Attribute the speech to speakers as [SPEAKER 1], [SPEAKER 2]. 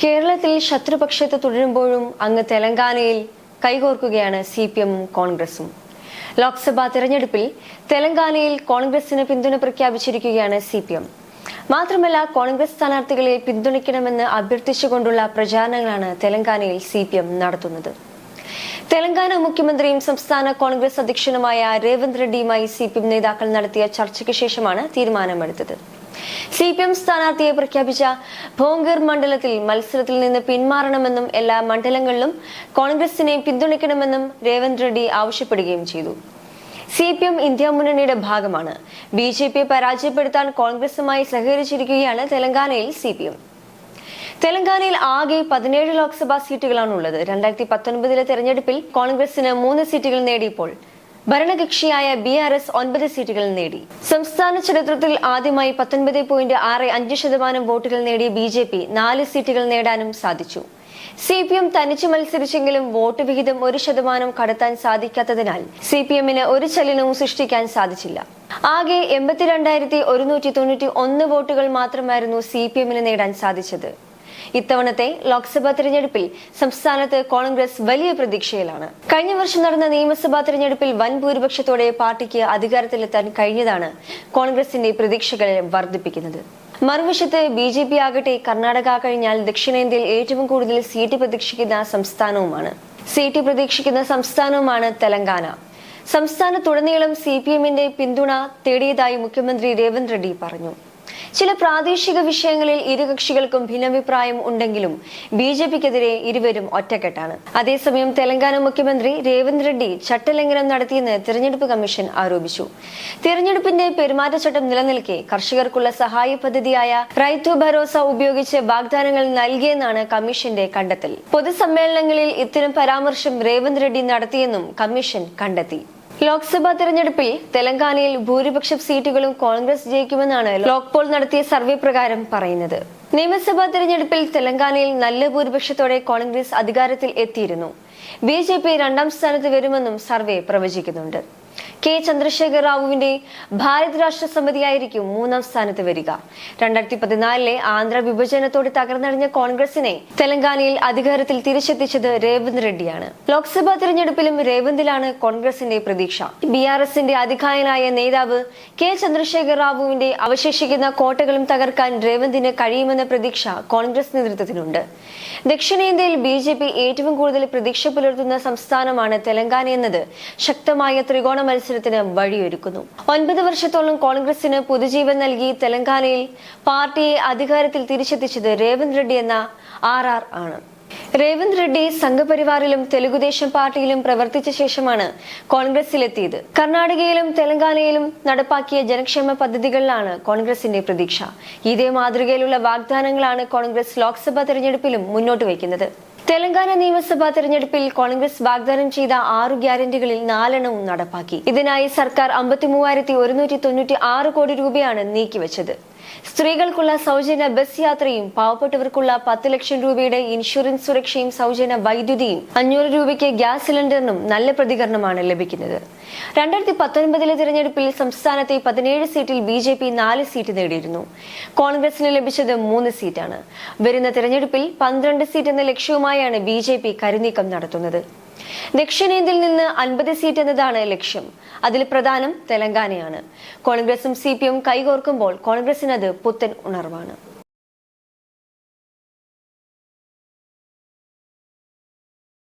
[SPEAKER 1] കേരളത്തിൽ ശത്രുപക്ഷത്ത് തുടരുമ്പോഴും അങ്ങ് തെലങ്കാനയിൽ കൈകോർക്കുകയാണ് സിപിഎമ്മും കോൺഗ്രസും. ലോക്സഭാ തെരഞ്ഞെടുപ്പിൽ തെലങ്കാനയിൽ കോൺഗ്രസിന് പിന്തുണ പ്രഖ്യാപിച്ചിരിക്കുകയാണ് സിപിഎം. മാത്രമല്ല, കോൺഗ്രസ് സ്ഥാനാർത്ഥികളെ പിന്തുണയ്ക്കണമെന്ന് അഭ്യർത്ഥിച്ചുകൊണ്ടുള്ള പ്രചാരണങ്ങളാണ് തെലങ്കാനയിൽ സിപിഎം നടത്തുന്നത്. തെലങ്കാന മുഖ്യമന്ത്രിയും സംസ്ഥാന കോൺഗ്രസ് അധ്യക്ഷനുമായ രേവന്ത് റെഡ്ഡിയുമായി സിപിഎം നേതാക്കൾ നടത്തിയ ചർച്ചയ്ക്ക് ശേഷമാണ് തീരുമാനമെടുത്തത്. സിപിഎം സ്ഥാനാർത്ഥിയെ പ്രഖ്യാപിച്ച ഭോങ്കർ മണ്ഡലത്തിൽ മത്സരത്തിൽ നിന്ന് പിന്മാറണമെന്നും എല്ലാ മണ്ഡലങ്ങളിലും കോൺഗ്രസിനെ പിന്തുണയ്ക്കണമെന്നും രേവന്ത് റെഡ്ഡി ആവശ്യപ്പെടുകയും ചെയ്തു. സിപിഎം ഇന്ത്യ മുന്നണിയുടെ ഭാഗമാണ്. ബിജെപിയെ പരാജയപ്പെടുത്താൻ കോൺഗ്രസുമായി സഹകരിച്ചിരിക്കുകയാണ് തെലങ്കാനയിൽ സിപിഎം. തെലങ്കാനയിൽ ആകെ 17 ലോക്സഭാ സീറ്റുകളാണുള്ളത്. 2019 തെരഞ്ഞെടുപ്പിൽ കോൺഗ്രസിന് 3 സീറ്റുകൾ നേടിയപ്പോൾ ഭരണകക്ഷിയായ BRS 9 സീറ്റുകൾ നേടി. സംസ്ഥാന ചരിത്രത്തിൽ ആദ്യമായി 19.65% വോട്ടുകൾ നേടിയ BJP 4 സീറ്റുകൾ നേടാനും സാധിച്ചു. സിപിഎം തനിച്ച് മത്സരിച്ചെങ്കിലും വോട്ട് വിഹിതം 1% കടത്താൻ സാധിക്കാത്തതിനാൽ സിപിഎമ്മിന് ഒരു ചലനവും സൃഷ്ടിക്കാൻ സാധിച്ചില്ല. ആകെ 82,191 വോട്ടുകൾ മാത്രമായിരുന്നു സിപിഎമ്മിന് നേടാൻ സാധിച്ചത്. ഇത്തവണത്തെ ലോക്സഭാ തെരഞ്ഞെടുപ്പിൽ സംസ്ഥാനത്ത് കോൺഗ്രസ് വലിയ പ്രതീക്ഷയിലാണ്. കഴിഞ്ഞ വർഷം നടന്ന നിയമസഭാ തെരഞ്ഞെടുപ്പിൽ വൻ ഭൂരിപക്ഷത്തോടെ പാർട്ടിക്ക് അധികാരത്തിലെത്താൻ കഴിഞ്ഞതാണ് കോൺഗ്രസിന്റെ പ്രതീക്ഷകളെ വർദ്ധിപ്പിക്കുന്നത്. മറുവശത്ത് BJP ആകട്ടെ കർണാടക കഴിഞ്ഞാൽ ദക്ഷിണേന്ത്യയിൽ ഏറ്റവും കൂടുതൽ സീറ്റ് പ്രതീക്ഷിക്കുന്ന സംസ്ഥാനവുമാണ് തെലങ്കാന. സംസ്ഥാനത്തുടനീളം സിപിഎമ്മിന്റെ പിന്തുണ തേടിയതായി മുഖ്യമന്ത്രി രേവന്ത് റെഡ്ഡി പറഞ്ഞു. ചില പ്രാദേശിക വിഷയങ്ങളിൽ ഇരു കക്ഷികൾക്കും ഭിന്നാഭിപ്രായം ഉണ്ടെങ്കിലും BJPക്കെതിരെ ഇരുവരും ഒറ്റക്കെട്ടാണ്. അതേസമയം തെലങ്കാന മുഖ്യമന്ത്രി രേവന്ത് റെഡ്ഡി ചട്ടലംഘനം നടത്തിയെന്ന് തെരഞ്ഞെടുപ്പ് കമ്മീഷൻ ആരോപിച്ചു. തെരഞ്ഞെടുപ്പിന്റെ പെരുമാറ്റച്ചട്ടം നിലനിൽക്കെ കർഷകർക്കുള്ള സഹായ പദ്ധതിയായ റൈതു ഭരോസ ഉപയോഗിച്ച് വാഗ്ദാനങ്ങൾ നൽകിയെന്നാണ് കമ്മീഷന്റെ കണ്ടെത്തൽ. പൊതുസമ്മേളനങ്ങളിൽ ഇത്തരം പരാമർശം രേവന്ത് റെഡ്ഡി നടത്തിയെന്നും കമ്മീഷൻ കണ്ടെത്തി. ലോക്സഭാ തെരഞ്ഞെടുപ്പിൽ തെലങ്കാനയിൽ ഭൂരിപക്ഷം സീറ്റുകളും കോൺഗ്രസ് ജയിക്കുമെന്നാണ് ലോക്പോൾ നടത്തിയ സർവേ പ്രകാരം പറയുന്നത്. നിയമസഭാ തെരഞ്ഞെടുപ്പിൽ തെലങ്കാനയിൽ നല്ല ഭൂരിപക്ഷത്തോടെ കോൺഗ്രസ് അധികാരത്തിൽ എത്തിയിരുന്നു. BJP 2ാം സ്ഥാനത്ത് വരുമെന്നും സർവേ പ്രവചിക്കുന്നുണ്ട്. K. ചന്ദ്രശേഖർ റാവുവിന്റെ ഭാരത് രാഷ്ട്ര സമിതിയായിരിക്കും 3ാം സ്ഥാനത്ത് വരിക. 2014 ആന്ധ്ര വിഭജനത്തോടെ തകർന്നടിഞ്ഞ കോൺഗ്രസിനെ തെലങ്കാനയിൽ അധികാരത്തിൽ തിരിച്ചെത്തിച്ചത് രേവന്ത് റെഡ്ഡിയാണ്. ലോക്സഭാ തെരഞ്ഞെടുപ്പിലും രേവന്തിലാണ് കോൺഗ്രസിന്റെ പ്രതീക്ഷ. BRSന്റെ അധികായനായ നേതാവ് K. ചന്ദ്രശേഖർ റാവുവിന്റെ അവശേഷിക്കുന്ന കോട്ടകളും തകർക്കാൻ രേവന്തിന് കഴിയുമെന്ന പ്രതീക്ഷ കോൺഗ്രസ് നേതൃത്വത്തിനുണ്ട്. ദക്ഷിണേന്ത്യയിൽ BJP ഏറ്റവും കൂടുതൽ പ്രതീക്ഷ പുലർത്തുന്ന സംസ്ഥാനമാണ് തെലങ്കാന എന്നത് ശക്തമായ ത്രികോണ മത്സരത്തിന് വഴിയൊരുക്കുന്നു. 9 വർഷത്തോളം കോൺഗ്രസിന് പുതുജീവൻ നൽകി തെലങ്കാനയിൽ പാർട്ടിയെ അധികാരത്തിൽ തിരിച്ചെത്തിച്ചത് രേവന്ത് റെഡ്ഡി എന്ന RR ആണ്. രേവന്ത് റെഡ്ഡി സംഘപരിവാറിലും തെലുഗുദേശം പാർട്ടിയിലും പ്രവർത്തിച്ച ശേഷമാണ് കോൺഗ്രസിലെത്തിയത്. കർണാടകയിലും തെലങ്കാനയിലും നടപ്പാക്കിയ ജനക്ഷേമ പദ്ധതികളിലാണ് കോൺഗ്രസിന്റെ പ്രതീക്ഷ. ഇതേ മാതൃകയിലുള്ള വാഗ്ദാനങ്ങളാണ് കോൺഗ്രസ് ലോക്സഭാ തെരഞ്ഞെടുപ്പിലും മുന്നോട്ട് വയ്ക്കുന്നത്. തെലങ്കാന നിയമസഭാ തെരഞ്ഞെടുപ്പിൽ കോൺഗ്രസ് വാഗ്ദാനം ചെയ്ത 6 ഗ്യാരണ്ടികളിൽ 4 നടപ്പാക്കി. ഇതിനായി സർക്കാർ 53,196 കോടി രൂപയാണ് നീക്കിവെച്ചത്. സ്ത്രീകൾക്കുള്ള സൗജന്യ ബസ് യാത്രയും പാവപ്പെട്ടവർക്കുള്ള 10 ലക്ഷം രൂപയുടെ ഇൻഷുറൻസ് സുരക്ഷയും സൗജന്യ വൈദ്യുതിയും 500 രൂപയ്ക്ക് ഗ്യാസ് സിലിണ്ടറിനും നല്ല പ്രതികരണമാണ് ലഭിക്കുന്നത്. 2019 തെരഞ്ഞെടുപ്പിൽ സംസ്ഥാനത്തെ 17 സീറ്റിൽ BJP 4 സീറ്റ് നേടിയിരുന്നു. കോൺഗ്രസിന് ലഭിച്ചത് 3 സീറ്റാണ്. വരുന്ന തെരഞ്ഞെടുപ്പിൽ 12 സീറ്റ് എന്ന ലക്ഷ്യവുമായാണ് BJP കരുനീക്കം നടത്തുന്നത്. ദക്ഷിണേന്ത്യയിൽ നിന്ന് 50 സീറ്റ് എന്നതാണ് ലക്ഷ്യം. അതിൽ പ്രധാനം തെലങ്കാനയാണ്. കോൺഗ്രസും CPM കൈകോർക്കുമ്പോൾ കോൺഗ്രസിനത് പുത്തൻ ഉണർവാണ്.